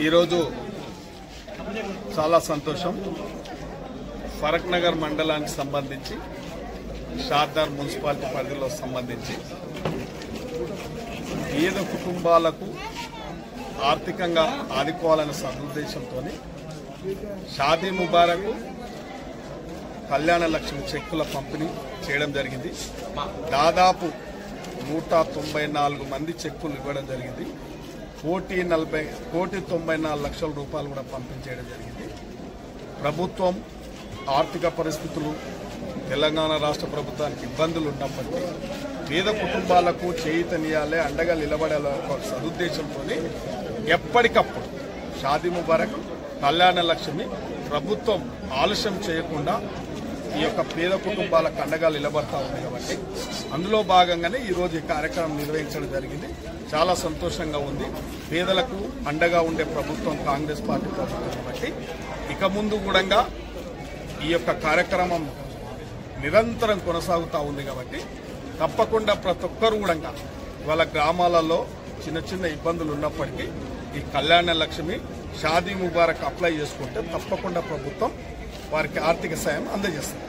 ఈరోజు చాలా సంతోషం. ఫరక్ నగర్ మండలానికి సంబంధించి షాద్నగర్ మున్సిపాలిటీ పరిధిలో సంబంధించి పేద కుటుంబాలకు ఆర్థికంగా ఆదుకోవాలనే సదుద్దేశంతో షాదీ ముబారక్ కళ్యాణ లక్ష్మి చెక్కుల పంపిణీ చేయడం జరిగింది. దాదాపు 194 మంది చెక్కులు ఇవ్వడం జరిగింది. 1,94,00,000 రూపాయలు కూడా పంపించేయడం జరిగింది. ప్రభుత్వం ఆర్థిక పరిస్థితులు తెలంగాణ రాష్ట్ర ప్రభుత్వానికి ఇబ్బందులు ఉన్నప్పటికీ పేద కుటుంబాలకు చేయూతనియాలే, అండగా నిలబడాలనే ఒక సదుద్దేశంతో ఎప్పటికప్పుడు షాదీ ముబారక్ కళ్యాణ లక్ష్మి ప్రభుత్వం ఆలస్యం చేయకుండా ఈ యొక్క పేద కుటుంబాలకు అండగా నిలబడతా ఉంది. కాబట్టి అందులో భాగంగానే ఈరోజు ఈ కార్యక్రమం నిర్వహించడం జరిగింది. చాలా సంతోషంగా ఉంది. పేదలకు అండగా ఉండే ప్రభుత్వం కాంగ్రెస్ పార్టీ ప్రభుత్వం కాబట్టి ఇక ముందు కూడా ఈ యొక్క కార్యక్రమం నిరంతరం కొనసాగుతూ ఉంది. కాబట్టి తప్పకుండా ప్రతి ఒక్కరు కూడా వాళ్ళ గ్రామాలలో చిన్న చిన్న ఇబ్బందులు ఉన్నప్పటికీ ఈ కళ్యాణ లక్ష్మి షాదీ ముబారక్ అప్లై చేసుకుంటే తప్పకుండా ప్రభుత్వం వారికి ఆర్థిక సాయం అందజేస్తుంది.